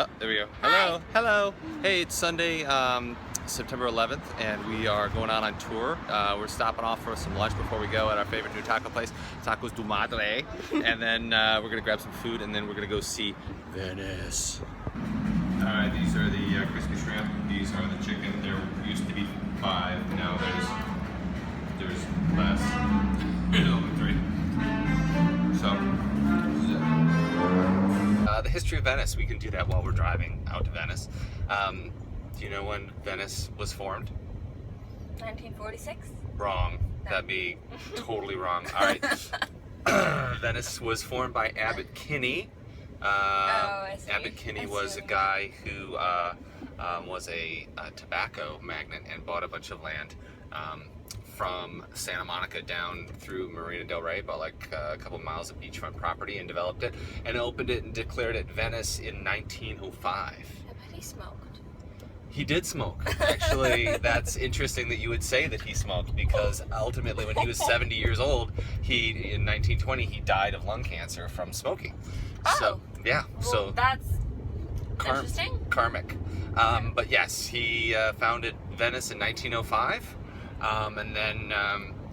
Oh, there we go. Hi. Hello, hello. Hey, it's Sunday, September 11th, and we are going out on tour. We're stopping off for some lunch before we go at our favorite new taco place, Tacos du Madre, and then we're gonna grab some food, and then we're gonna go see Venice. All right, these are the crispy shrimp. These are the chicken. There used to be 5. Now there's less. There's only 3. So. The history of Venice, we can do that while we're driving out to Venice. Do you know when Venice was formed? 1946? Wrong. No. That'd be totally wrong. All right. Venice was formed by Abbot Kinney. I see. Abbot Kinney was a guy who was a tobacco magnate and bought a bunch of land from Santa Monica down through Marina del Rey, about like a couple miles of beachfront property, and developed it and opened it and declared it Venice in 1905. I bet he smoked. He did smoke. Actually, that's interesting that you would say that he smoked, because ultimately when he was 70 years old, in 1920, he died of lung cancer from smoking. Oh. So, yeah. Well, So that's interesting. Karmic. But yes, he founded Venice in 1905. And then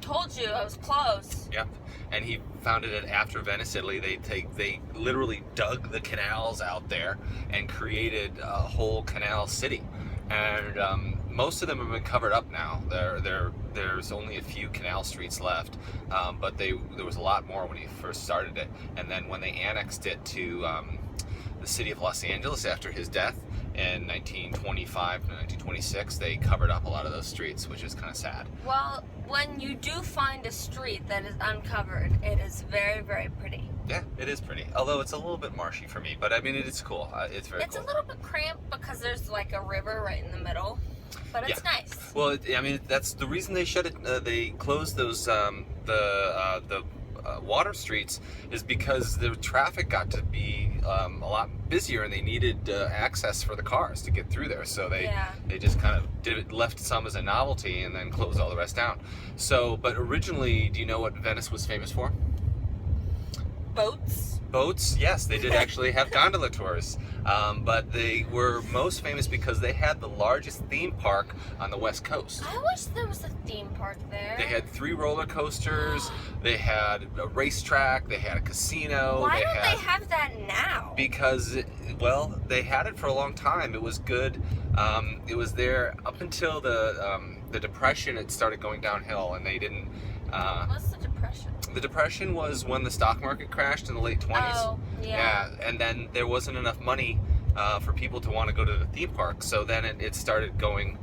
Told you I was close. yep, and he founded it after Venice, Italy. They literally dug the canals out there and created a whole canal city, and most of them have been covered up now. There's only a few canal streets left, but there was a lot more when he first started it, and then when they annexed it to the city of Los Angeles after his death in 1925 to 1926, they covered up a lot of those streets, which is kind of sad. Well, when you do find a street that is uncovered, it is very, very pretty. Yeah, it is pretty. Although it's a little bit marshy for me, but I mean, it's cool. It's very It's cool. a little bit cramped because there's like a river right in the middle, but it's nice. Well, I mean, that's the reason they shut it. They closed those the water streets, is because the traffic got to be a lot busier, and they needed access for the cars to get through there. So they just kind of left some as a novelty and then closed all the rest down. So, but originally, do you know what Venice was famous for? Boats. Boats, yes, they did actually have gondola tours, but they were most famous because they had the largest theme park on the West Coast. I wish there was a theme park there. They had 3 roller coasters, they had a racetrack, they had a casino. Why don't they have that now? Because, well, they had it for a long time. It was good. It was there up until the Depression. It started going downhill, and they didn't. What's the Depression? The Depression was when the stock market crashed in the late 20s. Oh, yeah. And then there wasn't enough money for people to want to go to the theme park. So then it started going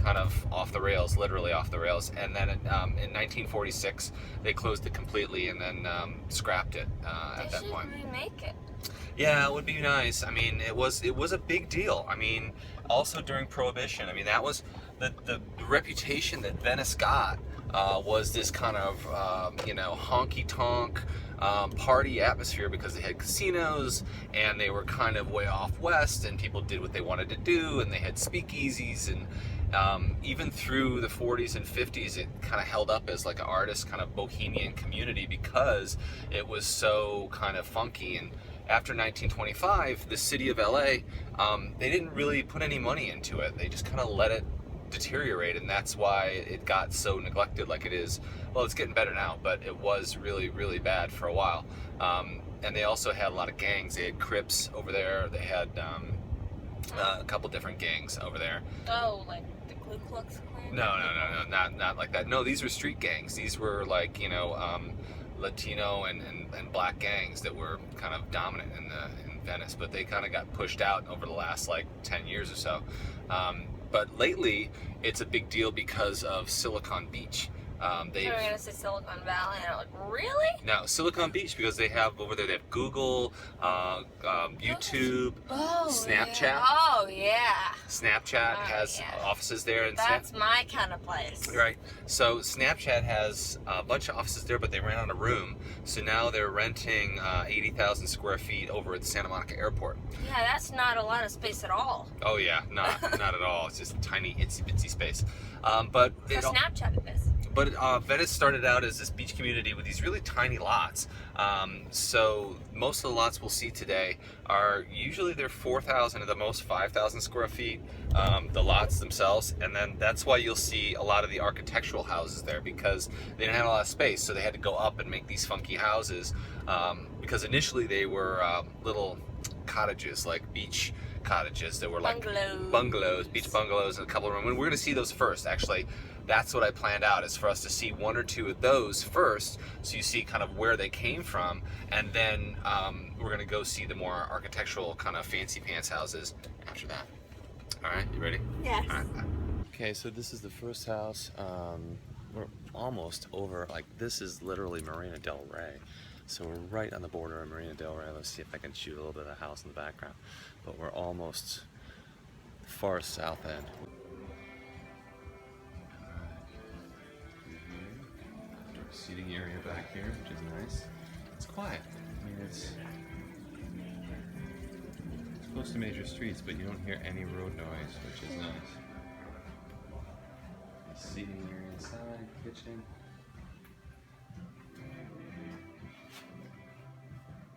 kind of off the rails, literally off the rails. And then in 1946, they closed it completely and then scrapped it at that point. They should remake it. Yeah, it would be nice. I mean, it was a big deal. I mean, also during Prohibition. I mean, that was the reputation that Venice got. Was this kind of honky-tonk party atmosphere, because they had casinos and they were kind of way off west, and people did what they wanted to do, and they had speakeasies, and even through the 40s and 50s it kind of held up as like an artist kind of bohemian community because it was so kind of funky. And after 1925, the city of LA, they didn't really put any money into it. They just kind of let it deteriorate, and that's why it got so neglected like it is. Well, it's getting better now, but it was really, really bad for a while. And they also had a lot of gangs. They had Crips over there. They had a couple different gangs over there. Oh, like the Ku Klux Klan? No, not like that. No, these were street gangs. These were like, Latino and black gangs that were kind of dominant in Venice, but they kind of got pushed out over the last like 10 years or so. But lately, it's a big deal because of Silicon Beach. They were going to say Silicon Valley, and I'm like, really? No, Silicon Beach, because they have over there, they have Google, YouTube, Snapchat. Yeah. Oh, yeah. Snapchat has offices there. And that's my kind of place. Right. So Snapchat has a bunch of offices there, but they ran out of room. So now they're renting 80,000 square feet over at the Santa Monica Airport. Yeah, that's not a lot of space at all. Oh, yeah. Not at all. It's just a tiny, itsy-bitsy space. But For Snapchat it is. But Venice started out as this beach community with these really tiny lots. So most of the lots we'll see today are usually they're 4,000 at the most 5,000 square feet, the lots themselves. And then that's why you'll see a lot of the architectural houses there, because they didn't have a lot of space. So they had to go up and make these funky houses, because initially they were little cottages, like beach cottages that were like bungalows, beach bungalows, and a couple of rooms. And we're going to see those first, actually. That's what I planned out, is for us to see one or two of those first, so you see kind of where they came from, and then we're going to go see the more architectural kind of fancy pants houses after that. All right, you ready? Yes. All right. Okay, so this is the first house. We're almost over, like this is literally Marina del Rey. So we're right on the border of Marina del Rey. Let's see if I can shoot a little bit of the house in the background. But we're almost the far south end. Seating area back here, which is nice. It's quiet. I mean, it's close to major streets, but you don't hear any road noise, which is nice. Seating area inside, kitchen.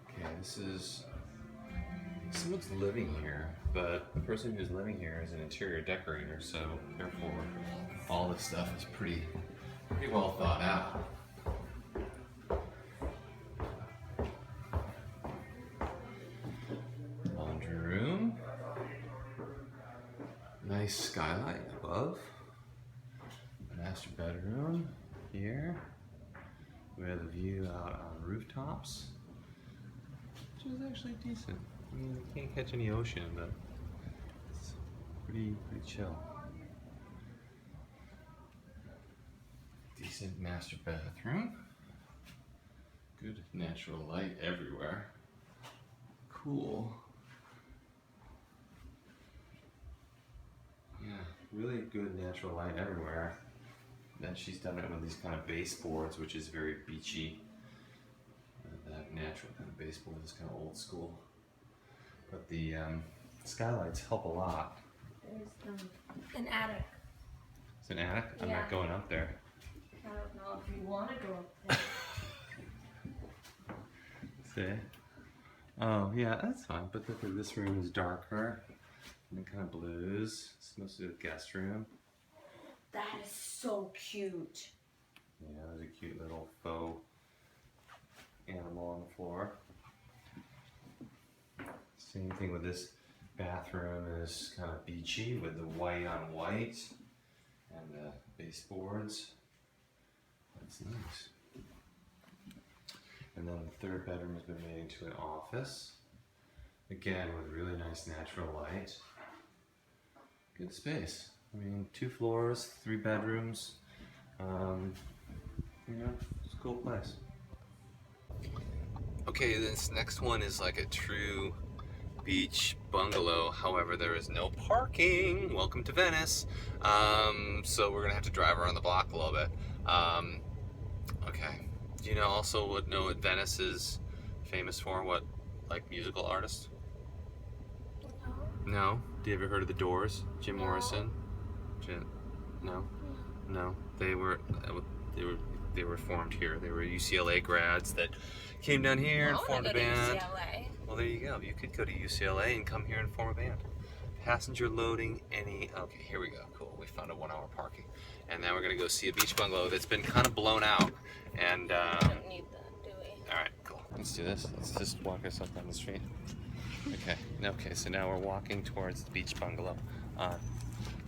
Okay, this is someone's living here, but the person who's living here is an interior decorator, so therefore all this stuff is pretty well thought out. Laundry room. Nice skylight above. Master bedroom here. We have the view out on rooftops, which is actually decent. I mean, you can't catch any ocean, but it's pretty chill. Decent master bathroom. Good natural light everywhere. Cool. Yeah, really good natural light everywhere. Then she's done it with these kind of baseboards, which is very beachy. That natural kind of baseboard is kind of old school. But the skylights help a lot. There's an attic. It's an attic? I'm not going up there. I don't know if you want to go up there. See? Oh, yeah, that's fine. But this room is darker and kind of blues. It's mostly a guest room. That is so cute. Yeah, there's a cute little faux animal on the floor. Same thing with this bathroom, is kind of beachy with the white on white and the baseboards. That's nice. And then the third bedroom has been made into an office. Again, with really nice natural light. Good space. I mean, 2 floors, 3 bedrooms. You know, it's a cool place. Okay, this next one is like a true beach bungalow. However, there is no parking. Welcome to Venice. So we're gonna have to drive around the block a little bit. Okay. Do you know what Venice is famous for? What, like musical artists? No. Do you ever heard of the Doors? Jim Morrison? No. No. They were formed here. They were UCLA grads that came down here and formed a band. UCLA. Well, there you go. You could go to UCLA and come here and form a band. Passenger loading any. Okay, here we go. Cool. We found a 1-hour parking, and now we're gonna go see a beach bungalow that's been kind of blown out. And We don't need that, do we? all right, cool. Let's do this. Let's just walk us up down the street. Okay. Okay. So now we're walking towards the beach bungalow on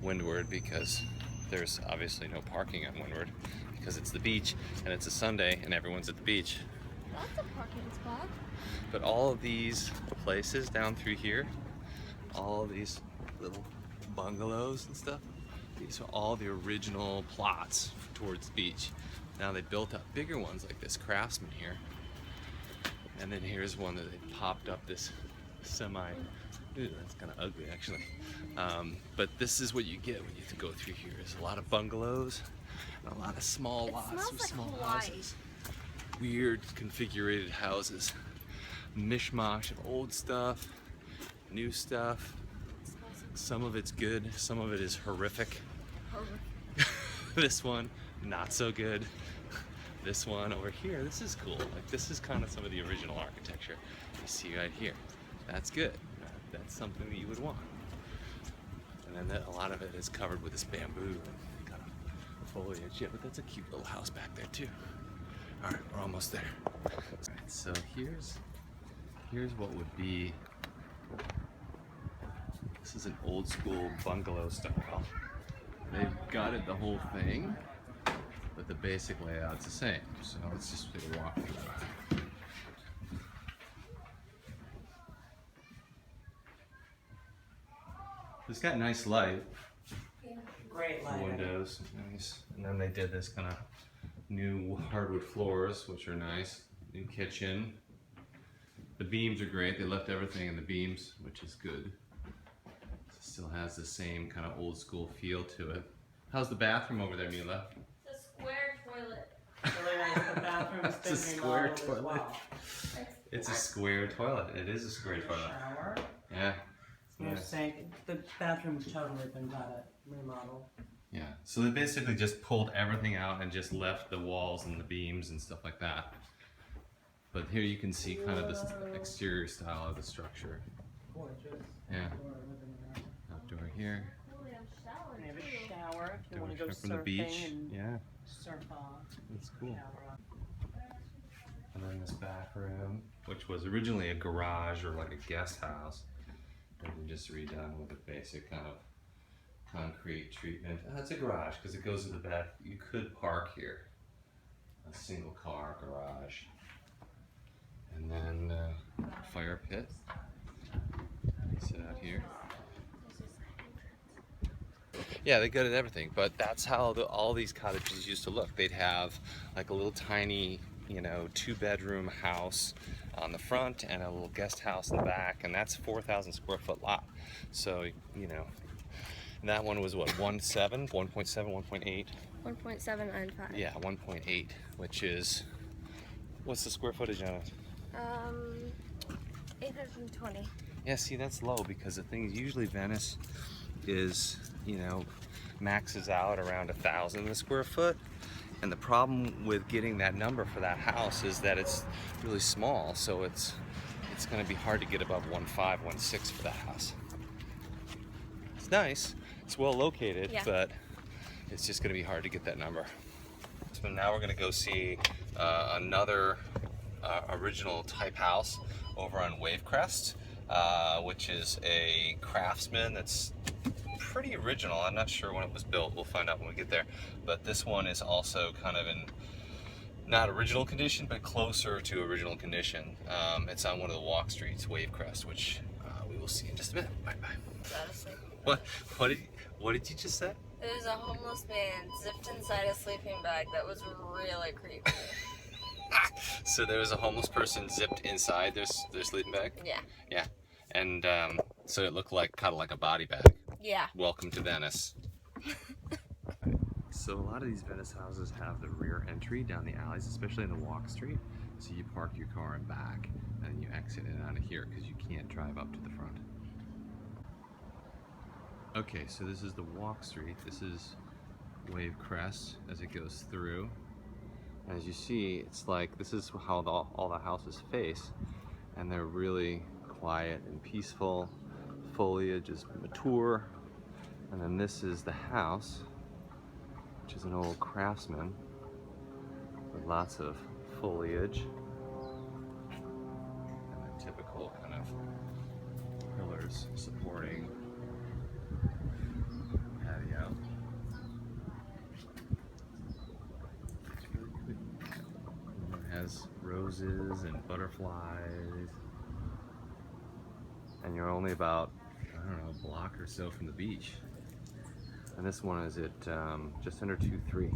Windward, because there's obviously no parking on Windward because it's the beach and it's a Sunday and everyone's at the beach. That's a parking spot. But all of these places down through here, all of these little bungalows and stuff, these are all the original plots towards the beach. Now they built up bigger ones like this Craftsman here. And then here's one that they popped up this semi. Ooh, that's kind of ugly actually. But this is what you get when you go through here. There's a lot of bungalows and a lot of small lots with like small Hawaii. houses. Weird configured houses. Mishmash of old stuff, new stuff. Some of it's good, some of it is horrific. This one, not so good. This one over here, this is cool. Like this is kind of some of the original architecture you see right here. That's good. That's something that you would want. And then a lot of it is covered with this bamboo and kind of foliage. Yeah, but that's a cute little house back there too. All right, we're almost there. All right, so here's what would be. This is an old school bungalow style. They've gutted the whole thing, but the basic layout's the same. So let's just take a walk through that. It's got nice light. Yeah. Great light. Windows, nice. And then they did this kind of new hardwood floors, which are nice. New kitchen. The beams are great. They left everything in the beams, which is good. Still has the same kind of old school feel to it. How's the bathroom over there, Mila? It's a square toilet. Really nice. The bathroom's It's a been square remodeled as toilet. well. It's a square toilet. It is a square toilet. Shower. Yeah. No Yeah. sink. The bathroom's totally been remodeled. Yeah. So they basically just pulled everything out and just left the walls and the beams and stuff like that. But here you can see kind of this exterior style of the structure. Gorgeous. Yeah. Or living room. Outdoor here. Oh, we have a shower And they have too. a shower if you want to Doing go it from the surfing beach. and Yeah. surf off. That's cool. Shower off. And then this back room, which was originally a garage or like a guest house, and then just redone with a basic kind of concrete treatment. That's a garage because it goes to the back. You could park here, a single car garage, and then fire pit. You sit out here. Yeah, they gutted everything, but that's how all these cottages used to look. They'd have like a little tiny, 2-bedroom house on the front and a little guest house in the back, and that's 4,000 square foot lot. So, that one was what, 1.7, 1.8? 1.795. Yeah, 1.8, which is, what's the square footage on it? 820. Yeah, see, that's low because the thing is, usually Venice is, maxes out around 1,000 a square foot. And the problem with getting that number for that house is that it's really small, so it's going to be hard to get above 1.5, 1.6 for that house. It's nice, it's well located, Yeah. but it's just going to be hard to get that number. So now we're going to go see another original type house over on Crest, which is a craftsman that's pretty original. I'm not sure when it was built. We'll find out when we get there. But this one is also kind of in not original condition, but closer to original condition. It's on one of the walk streets, Crest, which we will see in just a minute. Bye bye. What did you just say? There's a homeless man zipped inside a sleeping bag that was really creepy. So there was a homeless person zipped inside their sleeping bag? Yeah. Yeah. And so it looked like kind of like a body bag. Yeah. Welcome to Venice. So a lot of these Venice houses have the rear entry down the alleys, especially in the walk street. So you park your car in back and you exit in out of here because you can't drive up to the front. Okay, so this is the walk street. This is Crest as it goes through. And as you see, it's like this is how all the houses face, and they're really quiet and peaceful. Foliage is mature. And then this is the house, which is an old craftsman with lots of foliage and the typical kind of pillars supporting patio. It's really good. And it has roses and butterflies, and you're only about, I don't know, a block or so from the beach. And this one is at just under 2.3.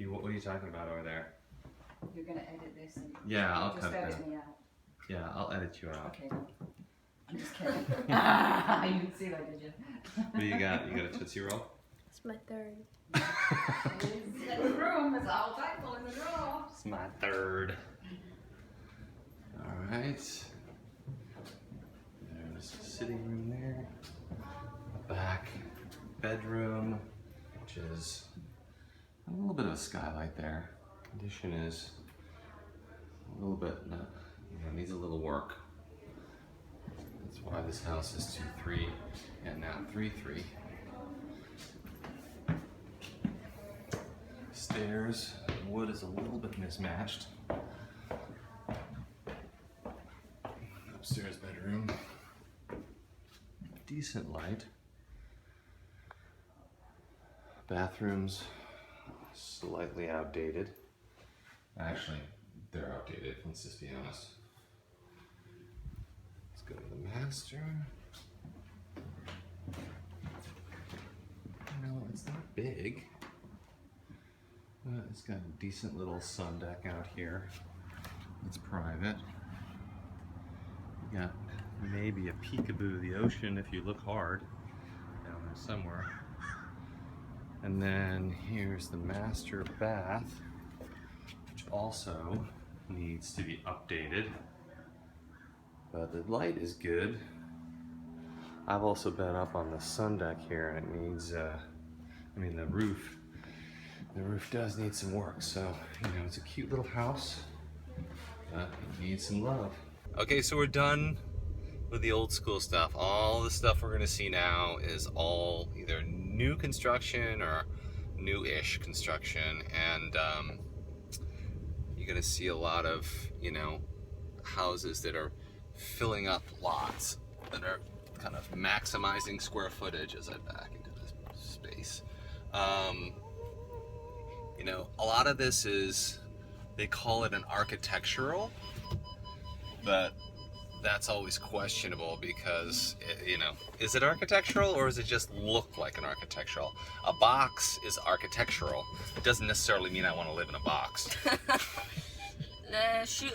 What are you talking about over there? You're gonna edit this and Yeah, I'll just cut it edit down. me out. Yeah, I'll edit you out. Okay. I'm just kidding. You didn't see that, did you? What do you got? You got a Tootsie Roll? It's my third. In the room is all thankful in the room. It's my third. Alright. sitting room there. A back bedroom, which is a little bit of a skylight there. Condition is a little bit, needs a little work. That's why this house is 2-3 and not 3-3. Stairs, wood is a little bit mismatched. Upstairs bedroom, decent light. Bathrooms, slightly outdated. Actually, they're outdated, let's just be honest. Let's go to the master. No, it's not big. But it's got a decent little sun deck out here. It's private. You got maybe a peekaboo of the ocean if you look hard down there somewhere. And then here's the master bath, which also needs to be updated. But the light is good. I've also been up on the sun deck here, and it needs, the roof. The roof does need some work, so, it's a cute little house, but it needs some love. Okay, so we're done with the old school stuff. All the stuff we're gonna see now is all either new construction or new-ish construction, and you're gonna see a lot of, houses that are filling up lots, that are kind of maximizing square footage as I back into this space. A lot of this is, they call it an architectural, but that's always questionable because, is it architectural or does it just look like an architectural? A box is architectural. It doesn't necessarily mean I want to live in a box. A shoe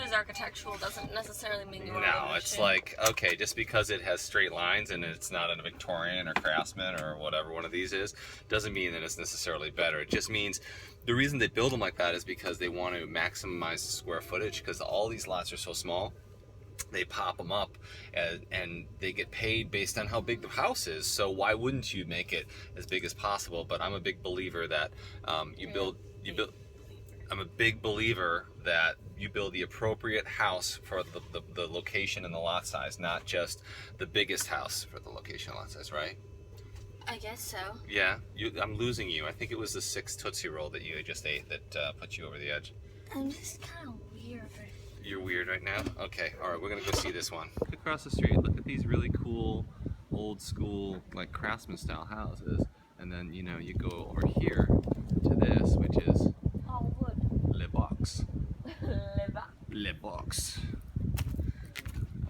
is architectural doesn't necessarily mean you want to live in a No, it's shoe. like, okay, just because it has straight lines and it's not a Victorian or Craftsman or whatever one of these is, doesn't mean that it's necessarily better. It just means the reason they build them like that is because they want to maximize the square footage, because all these lots are so small. They pop them up and they get paid based on how big the house is. So why wouldn't you make it as big as possible? But I'm a big believer that I'm a big believer that you build the appropriate house for the location and the lot size, not just the biggest house for the location and lot size, right? I guess so. Yeah, I'm losing you. I think it was the 6 Tootsie Roll that you just ate that put you over the edge. I'm just kind of weird. You're weird right now? Okay, alright, we're gonna go see this one. Across the street, look at these really cool, old school, like craftsman style houses. And then, you go over here to this, which is Oh, wood. Le Box. Live up. Le Box.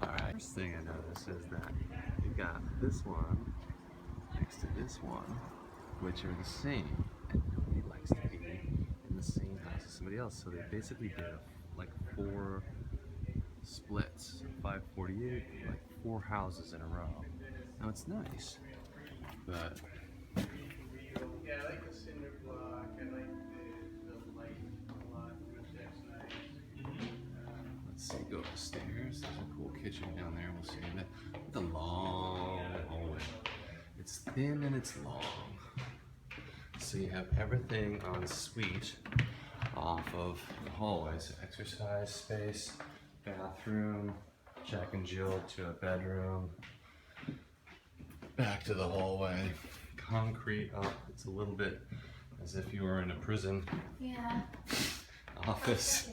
Alright, first thing I noticed is that you got this one next to this one, which are the same. And nobody likes to be in the same house as somebody else. So they basically did like 4 splits, 548, like 4 houses in a row. Now it's nice, but Yeah, I like the cinder block. I like the light a lot. That's nice. let's see, go upstairs. There's a cool kitchen down there. We'll see that. The long hallway. It's thin and it's long. So you have everything en suite off of the hallways. Exercise space, bathroom, Jack and Jill to a bedroom, back to the hallway, concrete up. It's a little bit as if you were in a prison Yeah. office.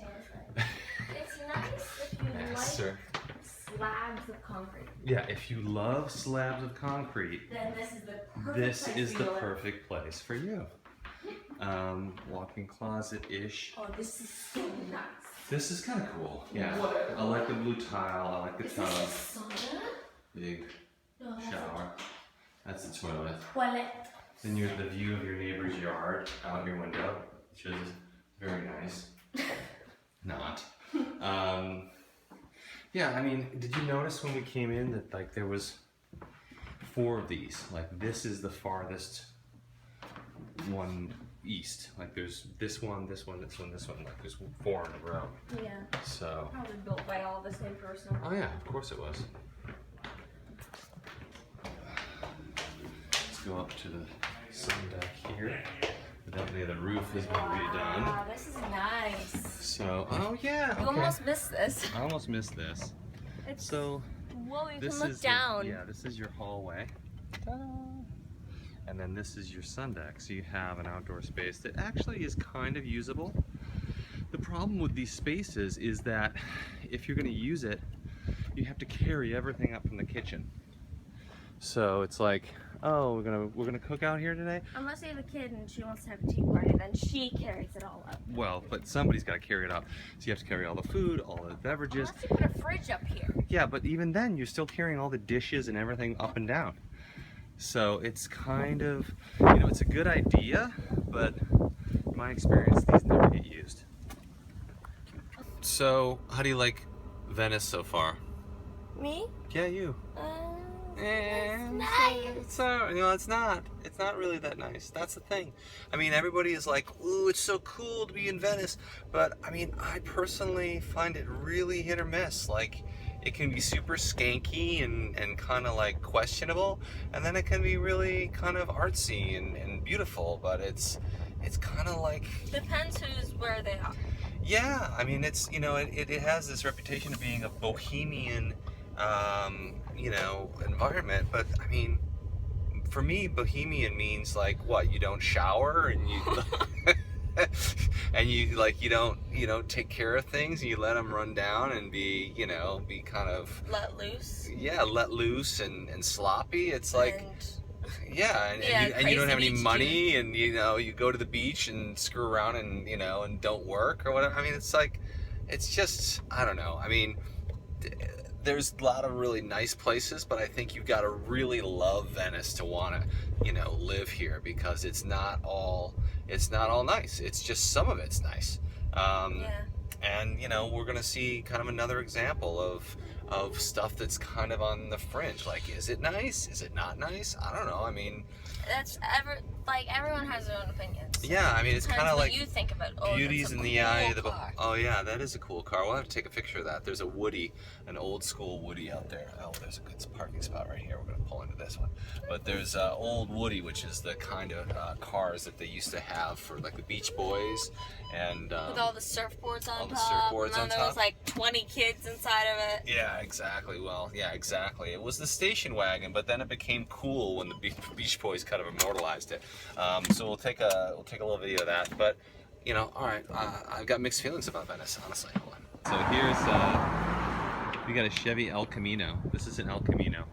It's nice if you Yes, sir. slabs of concrete. Yeah, if you love slabs of concrete, Then this is the perfect this place is for the you to live. perfect place for you. Walk-in closet-ish. Oh, this is so nice. This is kind of cool. Yeah, What? I like the blue tile. I like the Is tub. this a sauna? Big No, that's shower. That's the toilet. a toilet. Then you have the view of your neighbor's yard out your window, which is very nice. Not. Yeah, I mean, did you notice when we came in that like there was 4 of these? Like this is the farthest one east. Like there's this one, this one, this one, this one. Like there's 4 in a row. Yeah. So. Probably built by all the same person. Oh yeah, of course it was. go up to the sun deck here. Evidently the roof has been redone. Wow, this is nice. So, oh yeah. You almost missed this. I almost missed this. It's, So, whoa, you this can look is down. yeah, this is your hallway. Ta-da. And then this is your sun deck. So you have an outdoor space that actually is kind of usable. The problem with these spaces is that if you're going to use it, you have to carry everything up from the kitchen. So it's like, oh, we're gonna cook out here today. Unless you have a kid and she wants to have a tea party, then she carries it all up. Well, but somebody's got to carry it up. So you have to carry all the food, all the beverages. Unless you put a fridge up here. Yeah, but even then, you're still carrying all the dishes and everything up and down. So it's kind of, you know, it's a good idea, but in my experience, these never get used. So, how do you like Venice so far? Me? Yeah, you. It's nice. So, you know, it's not really that nice. That's the thing. I mean, everybody is like, ooh, it's so cool to be in Venice. But, I mean, I personally find it really hit or miss. Like, it can be super skanky and kind of like questionable. And then it can be really kind of artsy and beautiful. But it's kind of like... Depends who's where they are. Yeah, I mean, it's, you know, it has this reputation of being a bohemian, you know, environment, but I mean, for me, bohemian means like what? You don't shower and you and you like you don't take care of things and you let them run down and be, you know, be kind of Let loose. yeah, let loose and sloppy. It's like yeah, and you don't have any beach money, and you know you go to the beach and screw around and you know and don't work or whatever. I mean, it's like, it's just, I don't know. I mean, there's a lot of really nice places, but I think you've got to really love Venice to want to, you know, live here, because it's not all nice. It's just some of it's nice. And you know, we're gonna see kind of another example of stuff that's kind of on the fringe. Like, is it nice? Is it not nice? I don't know. I mean, everyone has their own opinions. So yeah, I mean, it's kind of like you think about. Oh, beauty's that's a in the cool eye of the car. oh yeah, that is a cool car. We'll have to take a picture of that. There's a Woody, an old school Woody out there. Oh, there's a good parking spot right here. We're gonna pull into this one. But there's old Woody, which is the kind of cars that they used to have for like the Beach Boys, and with all the surfboards on all the top. surfboards and then on there top. was like 20 kids inside of it. Yeah, exactly. Well, yeah, exactly. It was the station wagon, but then it became cool when the Beach Boys kind of immortalized it. So we'll take a little video of that. But you know, all right, I've got mixed feelings about Venice, honestly. Hold on. So here's we got a Chevy El Camino. This is an El Camino.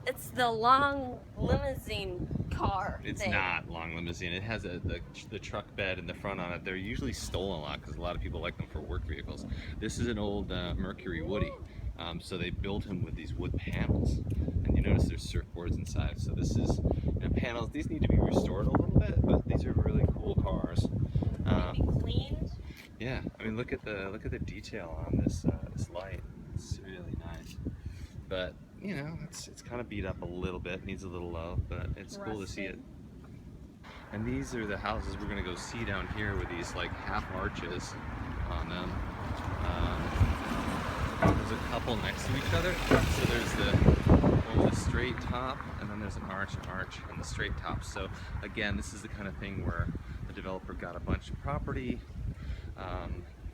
It's the long limousine car. It's thing. not long limousine. It has the truck bed in the front on it. They're usually stolen a lot because a lot of people like them for work vehicles. This is an old Mercury Woody. So they built him with these wood panels, and you notice there's surfboards inside. So this is, you know, panels. These need to be restored a little bit, but these are really cool cars. Maybe cleaned. Yeah, I mean, look at the detail on this this light. It's really nice. But you know, it's kind of beat up a little bit. Needs a little love, but it's cool to see it. And these are the houses we're gonna go see down here with these like half arches on them. There's a couple next to each other. So there's the one with a straight top, and then there's an arch, and the straight top. So again, this is the kind of thing where the developer got a bunch of property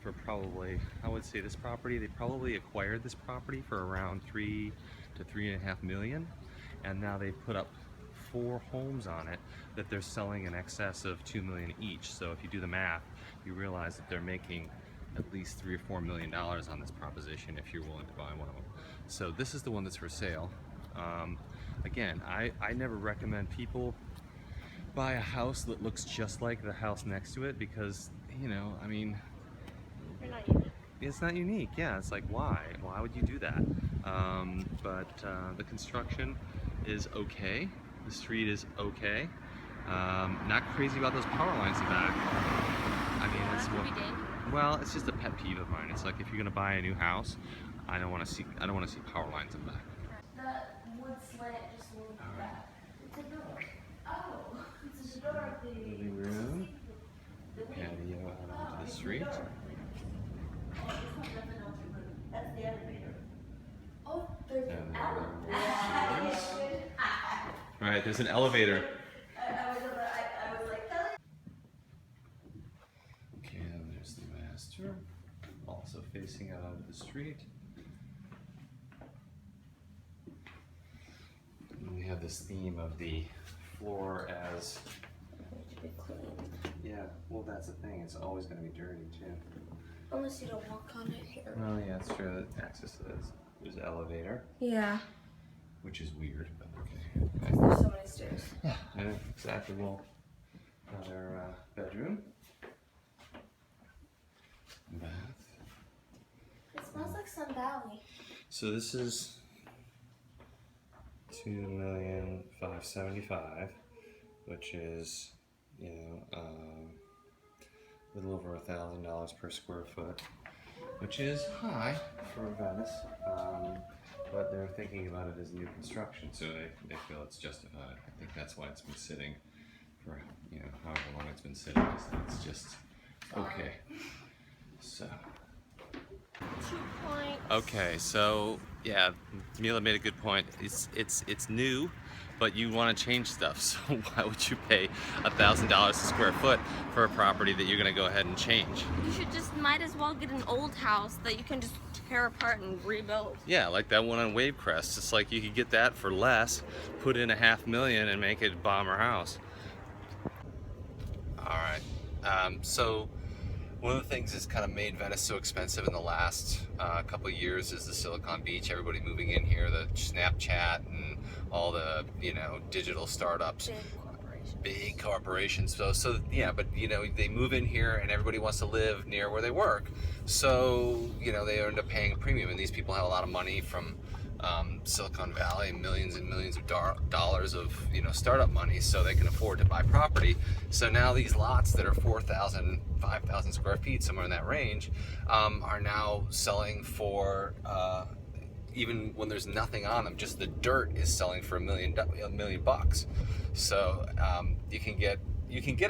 for probably, I would say this property, they probably acquired this property for around $3 to $3.5 million, and now they put up 4 homes on it that they're selling in excess of $2 million each. So if you do the math, you realize that they're making at least $3 or $4 million on this proposition if you're willing to buy one of them. So this is the one that's for sale. Again, I never recommend people buy a house that looks just like the house next to it, because, you know, I mean, They're not unique. it's not unique. Yeah, it's like, why would you do that? But the construction is okay. The street is okay. Not crazy about those power lines in the back. I mean, it's That could be dangerous. well, it's just a pet peeve of mine. It's like, if you're gonna buy a new house, I don't want to see power lines in the back. The wood slant just moved back. It's a door. Oh, it's a door of the Living room, patio out onto the street. That's the elevator. Oh, there's And an elevator. Right, right, there's an elevator. Okay, and there's the master, also facing out onto the street. And we have this theme of the floor as, yeah, well that's the thing, it's always going to be dirty too. Unless you don't walk on it here. Oh yeah, it's true, access to this. There's an elevator, Yeah. which is weird, but okay. There's so many stairs. Yeah, I know, exactly. Well, another bedroom. Bath. It smells like Sun Valley. So this is $2,575,000, which is, you know, a little over $1,000 per square foot, which is high for Venice. But they're thinking about it as new construction, so they feel it's justified. I think that's why it's been sitting for, you know, however long it's been sitting. It's just okay. So. 2 points. Okay, so yeah, Mila made a good point. It's new, but you want to change stuff. So why would you pay $1,000 a square foot for a property that you're going to go ahead and change? You should just might as well get an old house that you can just tear apart and rebuild. Yeah, like that one on Crest. It's like you could get that for less, put in $500,000 and make it a bomber house. All right, so one of the things that's kind of made Venice so expensive in the last couple of years is the Silicon Beach. Everybody moving in here, the Snapchat and all the, you know, digital startups. Big corporations. So yeah, but you know, they move in here and everybody wants to live near where they work. So, you know, they end up paying a premium, and these people have a lot of money from Silicon Valley, millions and millions of dollars of, you know, startup money, so they can afford to buy property. So now these lots that are 4,000, 5,000 square feet, somewhere in that range, are now selling for even when there's nothing on them, just the dirt is selling for $1 million bucks. So you can get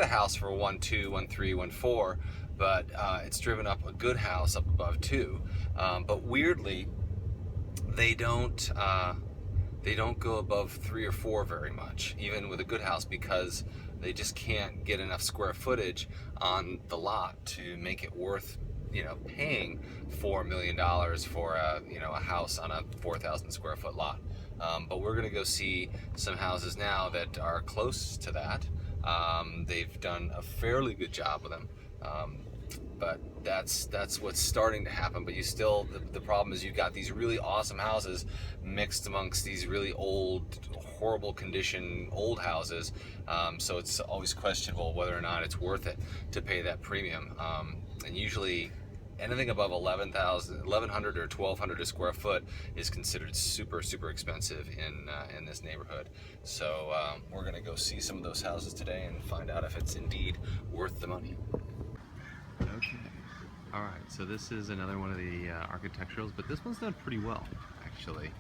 a house for 1.2, 1.3, 1.4, but it's driven up a good house up above 2. But weirdly, they don't go above 3 or 4 very much, even with a good house, because they just can't get enough square footage on the lot to make it worth, you know, paying $4 million for a, you know, a house on a 4,000 square foot lot. But we're gonna go see some houses now that are close to that. They've done a fairly good job with them, but that's what's starting to happen. But you still, the problem is you've got these really awesome houses mixed amongst these really old, horrible condition old houses. So it's always questionable whether or not it's worth it to pay that premium. And usually anything above 1,100 or 1,200 a square foot is considered super expensive in this neighborhood. So we're gonna go see some of those houses today and find out if it's indeed worth the money. Okay, all right, so this is another one of the architecturals, but this one's done pretty well, actually.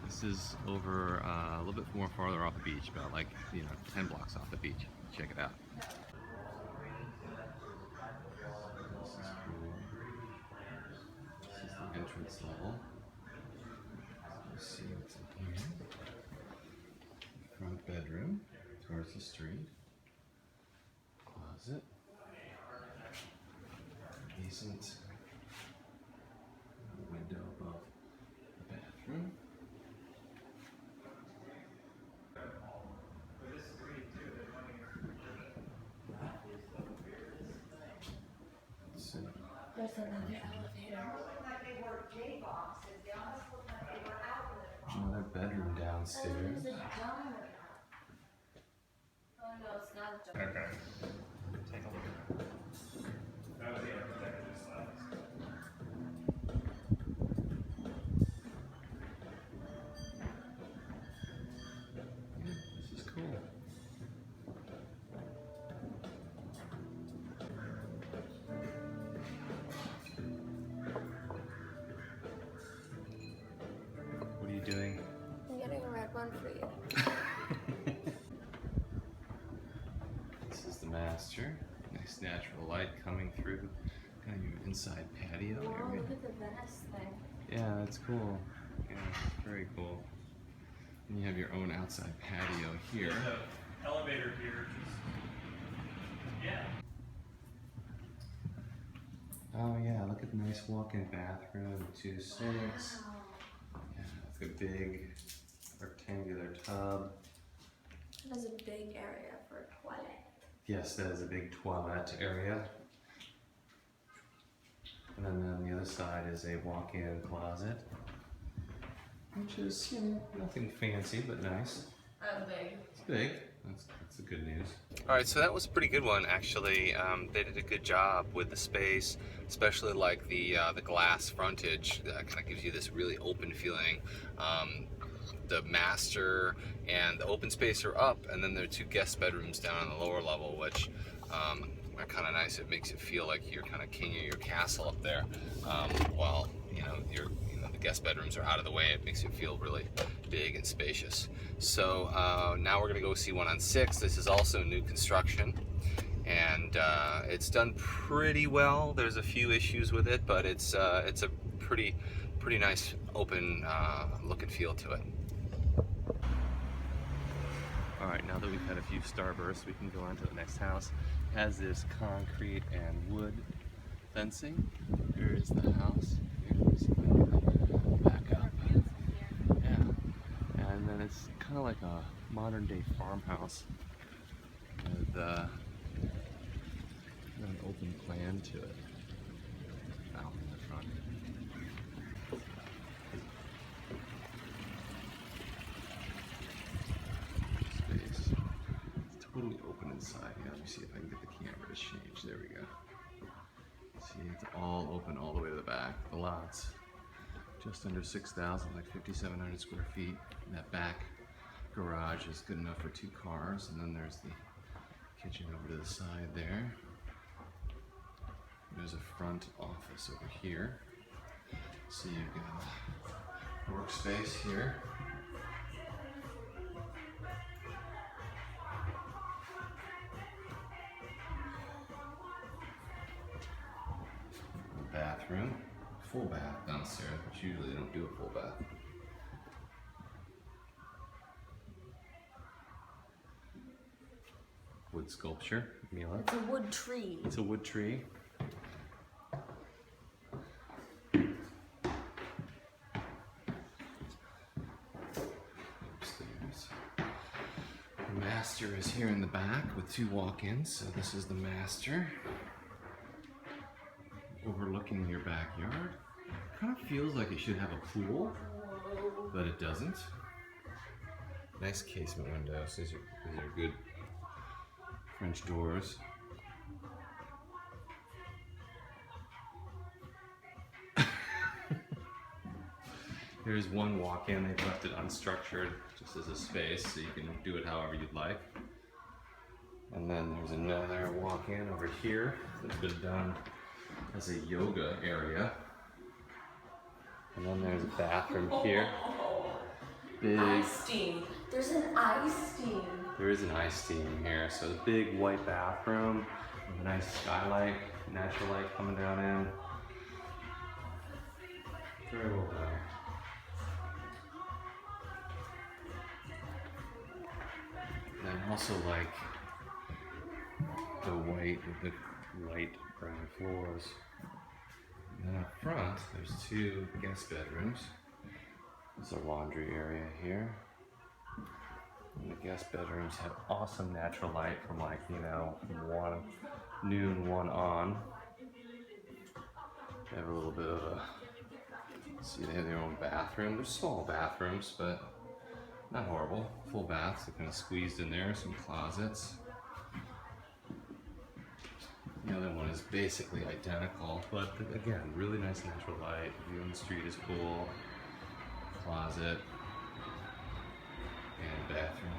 This is over a little bit more farther off the beach, about like, you know, 10 blocks off the beach. Check it out. Entrance level. Let's see what's in here. Front bedroom towards the street. Closet. Decent window above the bathroom. There's another elevator. Another bedroom downstairs. There's a dormer. Oh no, it's not a dormer. Okay. Take a look at that. That was the architecture slides. Yeah, this is cool. What are you doing? I'm getting a red one for you. This is the master. Nice natural light coming through kind of your inside patio Oh, area. look at the Venice thing. Yeah, that's cool. Yeah, very cool. And you have your own outside patio here. There's an elevator here. Yeah. Oh yeah, look at the nice walk-in bathroom, 2 sinks. Yeah, it's a big rectangular tub. There's a big area for a toilet. Yes, that is a big toilet area. And then on the other side is a walk-in closet, which is, you know, nothing fancy, but nice. Big. It's big. That's the good news. All right, so that was a pretty good one, actually. They did a good job with the space, especially like the glass frontage that kind of gives you this really open feeling. The master and the open space are up, and then there are 2 guest bedrooms down on the lower level, which are kind of nice. It makes it feel like you're kind of king of your castle up there, while the guest bedrooms are out of the way. It makes it feel really big and spacious. So now we're gonna go see one on 6. This is also new construction, and it's done pretty well. There's a few issues with it, but it's a pretty nice open look and feel to it. All right, now that we've had a few starbursts, we can go on to the next house. It has this concrete and wood fencing. Here is the house. Here's back up. Yeah, and then it's kind of like a modern-day farmhouse with an open plan to it out in the front. Space. It's totally open inside. Yeah, let me see if I can get the camera to change. There we go. See, it's all open all the way to the back. The lot's just under 6,000, like 5,700 square feet. And that back garage is good enough for 2 cars. And then there's the kitchen over to the side there. There's a front office over here. So you've got a workspace here. Bathroom, full bath downstairs, which usually they don't do a full bath. Wood sculpture, Mila. It's a wood tree. It's a wood tree. Upstairs. The master is here in the back with 2 walk-ins, so this is the master. Overlooking your backyard. Kind of feels like it should have a pool, but it doesn't. Nice casement windows. These are good French doors. There's one walk-in. They've left it unstructured just as a space, so you can do it however you'd like. And then there's another walk-in over here that's been done as a yoga area. And then there's a bathroom here. Big. Ice steam. There's an ice steam. There is an ice steam here. So the big white bathroom with a nice skylight, natural light coming down in. Very well done. And I also like the white with the light brown floors. And then up front, there's 2 guest bedrooms. There's a laundry area here. And the guest bedrooms have awesome natural light from like, from noon, 1 on. They have a little bit of a, see, they have their own bathroom. They're small bathrooms, but not horrible. Full baths, they're kind of squeezed in there, some closets. The other one is basically identical, but again, really nice natural light. View on the street is cool. Closet and bathroom.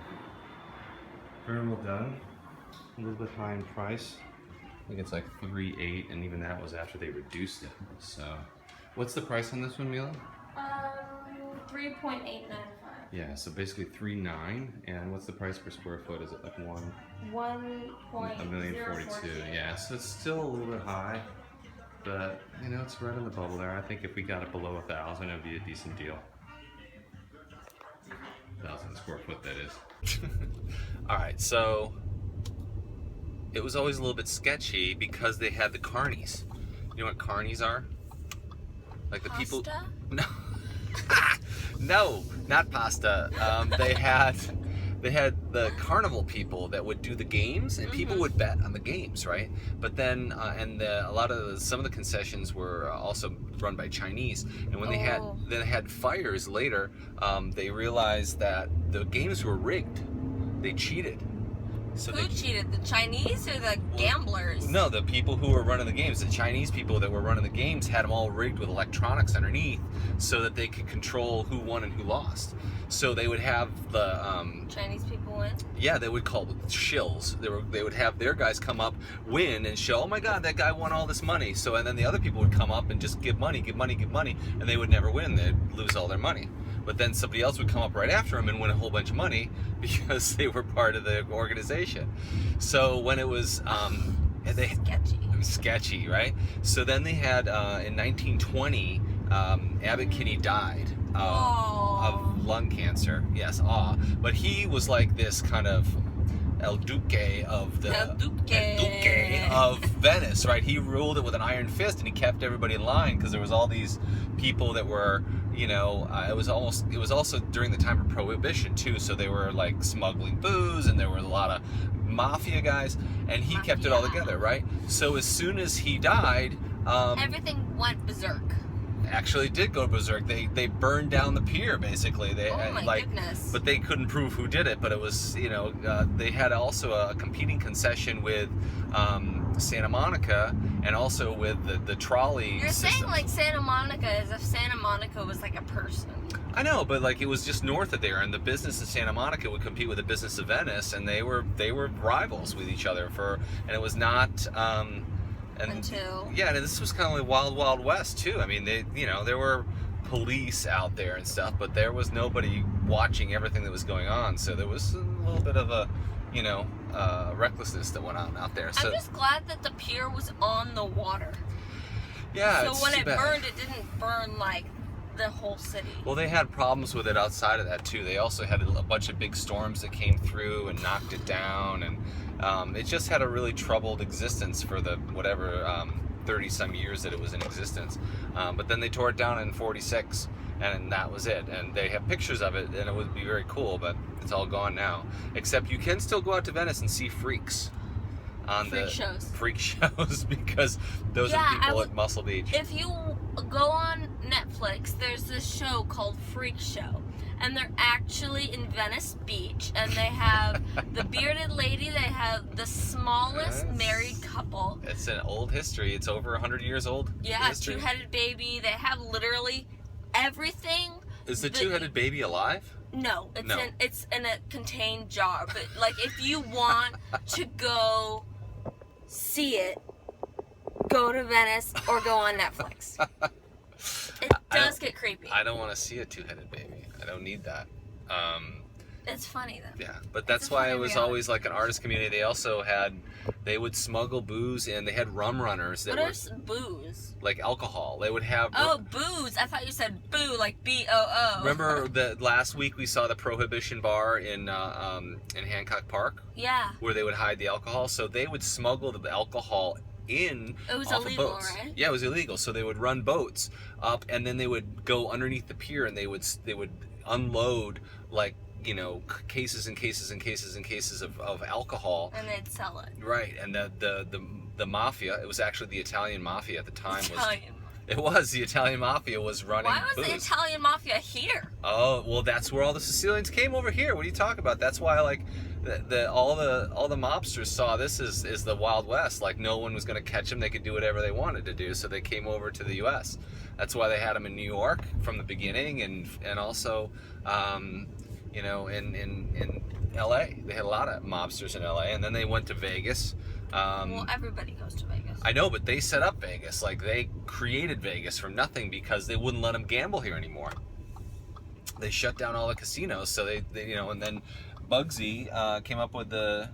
Very well done. A little bit high in price. I think it's like $3.8, and even that was after they reduced it. So, what's the price on this one, Mila? 3.895. Yeah, so basically $3.9, and what's the price per square foot? Is it like $1,042,000? Yeah, so it's still a little bit high, but it's right on the bubble there. I think if we got it below 1,000, it'd be a decent deal. 1,000 square foot that is. All right, so it was always a little bit sketchy because they had the carnies. You know what carnies are? Like the people. Pasta? No, no, not pasta. They had the carnival people that would do the games, and people would bet on the games, right? But then, some of the concessions were also run by Chinese, and when they had fires later, they realized that the games were rigged. They cheated. So Who cheated? The Chinese or the gamblers? No, the people who were running the games, the Chinese people that were running the games, had them all rigged with electronics underneath so that they could control who won and who lost. So they would have the Chinese people win? yeah, they would call them shills. They would have their guys come up, win, and show, oh my God, that guy won all this money. So and then the other people would come up and just give money, and they would never win. They'd lose all their money. But then somebody else would come up right after them and win a whole bunch of money because they were part of the organization. So when it was sketchy, right? So then they had in 1920, Abbot Kinney died of lung cancer. Yes, but he was like this kind of El Duque of Venice, right? He ruled it with an iron fist, and he kept everybody in line because there was all these people that were, it was also during the time of Prohibition too, so they were like smuggling booze, and there were a lot of mafia guys, and he kept it all together, right? So as soon as he died, everything went berserk. Actually did go berserk. They burned down the pier, basically. Oh my goodness. But they couldn't prove who did it. But it was, they had also a competing concession with Santa Monica, and also with the trolley You're system. saying like Santa Monica as if Santa Monica was like a person. I know, but like it was just north of there, and the business of Santa Monica would compete with the business of Venice, and they were rivals with each other and it was not. And this was kind of like Wild Wild West too. I mean, there were police out there and stuff, but there was nobody watching everything that was going on. So there was a little bit of a, recklessness that went on out there. So, I'm just glad that the pier was on the water. Yeah. So when it burned, it didn't burn like the whole city. Well, they had problems with it outside of that too. They also had a bunch of big storms that came through and knocked it down, and it just had a really troubled existence for the 30 some years that it was in existence. But then they tore it down in 46, and that was it. And they have pictures of it, and it would be very cool, but it's all gone now. Except you can still go out to Venice and see freaks on freak shows because those are the people at Muscle Beach. If you go on Netflix, there's this show called Freak Show, and they're actually in Venice Beach, and they have the bearded lady, they have the smallest married couple. It's an old history. It's over 100 years old. Yeah, two-headed baby. They have literally everything. Is the two-headed baby alive? No, it's in a contained jar. But like, if you want to go see it, go to Venice or go on Netflix. It does get creepy. I don't want to see a two-headed baby. I don't need that. It's funny though. Yeah, but that's why it was always like an artist community. They would smuggle booze in. They had rum runners. What is booze? Like alcohol. They would have. Oh, booze! I thought you said boo, like B-O-O. Remember that last week we saw the Prohibition bar in Hancock Park? Yeah. Where they would hide the alcohol. So they would smuggle the alcohol in. It was off illegal, of boats. right? Yeah, it was illegal. So they would run boats up, and then they would go underneath the pier, and they would unload like cases and cases and cases and cases of alcohol, and they'd sell it. Right, and the mafia. It was actually the Italian mafia at the time. It was the Italian mafia was running. Why was booze. the Italian mafia here? Oh well, that's where all the Sicilians came over here. What are you talking about? That's why all the mobsters saw this as the Wild West. Like no one was going to catch them. They could do whatever they wanted to do. So they came over to the U.S. That's why they had them in New York from the beginning, and also. In L.A. They had a lot of mobsters in L.A. and then they went to Vegas. Well, everybody goes to Vegas. I know, but they set up Vegas. Like they created Vegas from nothing because they wouldn't let them gamble here anymore. They shut down all the casinos. So they and then Bugsy came up with the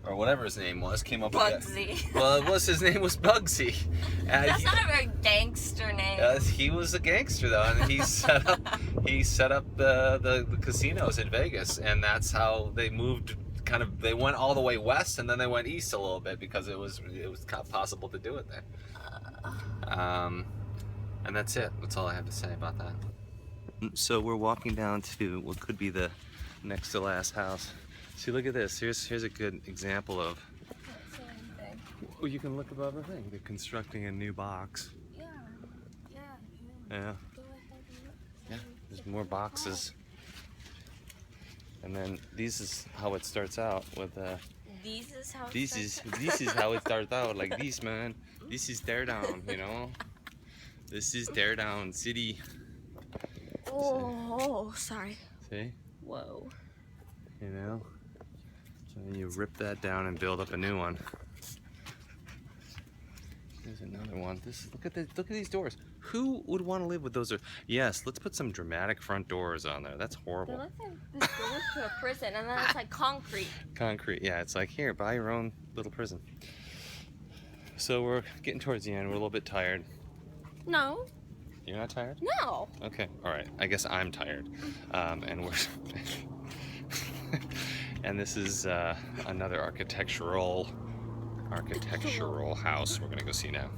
or whatever his name was, came up with it. Bugsy. Well, his name was Bugsy. And That's not a very gangster name. he was a gangster though, and he set up the casinos in Vegas, and that's how they moved. They went all the way west, and then they went east a little bit because it was possible to do it there. And that's it. That's all I have to say about that. So we're walking down to what could be the next to last house. See, look at this. Here's a good example of. Oh, you can look above the thing. They're constructing a new box. Yeah. Yeah. Go ahead and look. Yeah. There's more boxes. And then this is how it starts out with This is how. this is how it starts out, like this, man. This is tear down, you know. This is tear down city. Oh, sorry. See? Whoa. You know. So then you rip that down and build up a new one. There's another one. Look at these doors. Who would want to live with those? Yes, let's put some dramatic front doors on there. That's horrible. It looks like this goes to a prison, and then it's like concrete. Concrete, yeah. It's like, here, buy your own little prison. So we're getting towards the end. We're a little bit tired. No. You're not tired? No. Okay, all right. I guess I'm tired. And we're and this is another architectural house we're gonna go see now.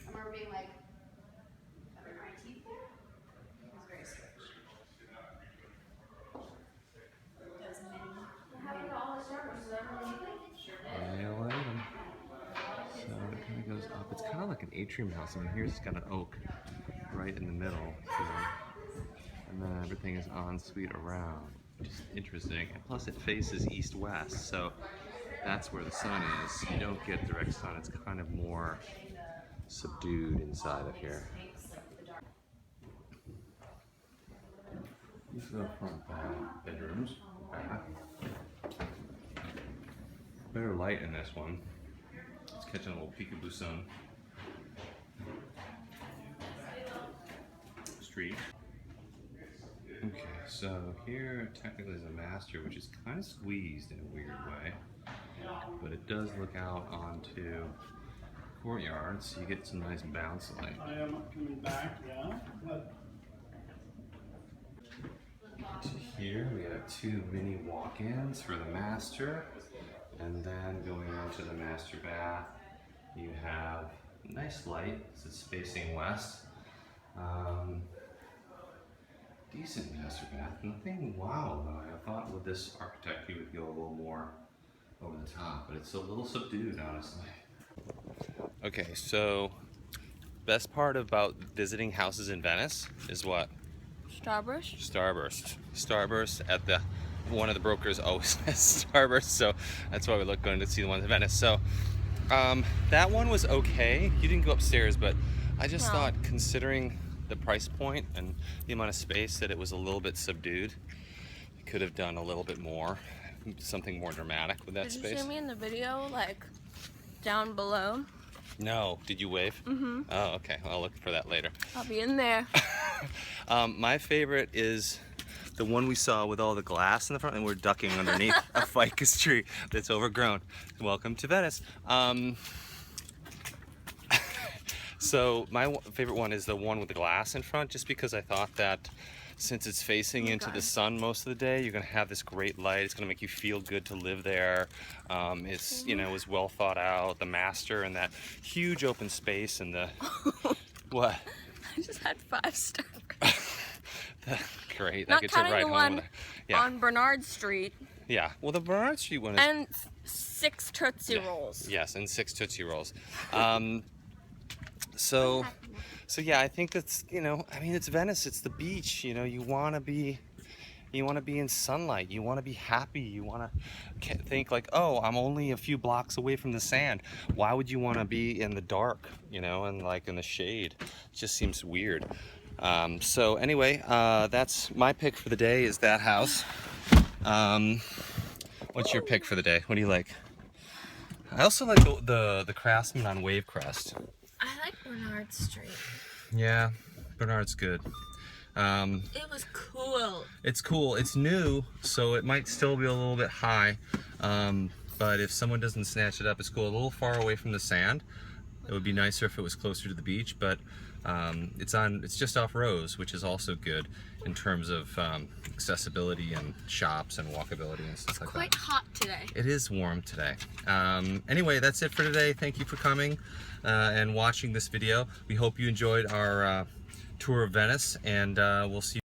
I remember being like, are my teeth there? It was very strange. So it kind of goes up. It's kind of like an atrium house. I mean, here's got an oak right in the middle, and then everything is en suite around, which is interesting. And plus, it faces east-west, so that's where the sun is. You don't get direct sun. It's kind of more subdued inside of here. These are the front bedrooms. Better light in this one. It's catching a little peekaboo sun. Street. Okay, so here technically is a master, which is kind of squeezed in a weird way, but it does look out onto courtyard, so you get some nice bounce light. I am coming back, yeah. To here we have two mini walk-ins for the master, and then going into the master bath you have nice light, so it's facing west. Decent master bath. Nothing wow though. I thought with this architect you would go a little more over the top, but it's a little subdued, honestly. Okay, so best part about visiting houses in Venice is what? Starburst? Starburst at the one of the brokers always has Starburst, so that's why we look going to see the ones in Venice. So that one was okay. You didn't go upstairs, but I just thought, considering the price point and the amount of space, that it was a little bit subdued. You could have done a little bit more, something more dramatic with that space. Did you see me in the video, like down below? No. Did you wave? Mm-hmm. Oh, okay. I'll look for that later. I'll be in there. My favorite is the one we saw with all the glass in the front, and we're ducking underneath a ficus tree that's overgrown. Welcome to Venice. So my favorite one is the one with the glass in front, just because I thought that since it's facing into the sun most of the day, you're gonna have this great light. It's gonna make you feel good to live there. It's, you know, was well thought out. The master and that huge open space and the what? I just had 5 stars. Great. Not that gets you counting right the home. one Yeah. on Bernard Street. Yeah. Well, the Bernard Street one is. And 6 Tootsie Rolls. Yes, and 6 Tootsie Rolls. So yeah, I think that's, you know, I mean, it's Venice, it's the beach, you know, you want to be in sunlight, you want to be happy, you want to think like, oh, I'm only a few blocks away from the sand. Why would you want to be in the dark, you know, and like in the shade? It just seems weird. So anyway, that's my pick for the day, is that house. What's your pick for the day? What do you like? I also like the Craftsman on Wave Crest. I like Bernard Street. Yeah, Bernard's good. It was cool. It's cool. It's new, so it might still be a little bit high. But if someone doesn't snatch it up, it's cool. A little far away from the sand. It would be nicer if it was closer to the beach, but it's just off Rose, which is also good in terms of accessibility and shops and walkability and stuff like that. Quite hot today. It is warm today. Anyway, that's it for today. Thank you for coming and watching this video. We hope you enjoyed our tour of Venice, and we'll see you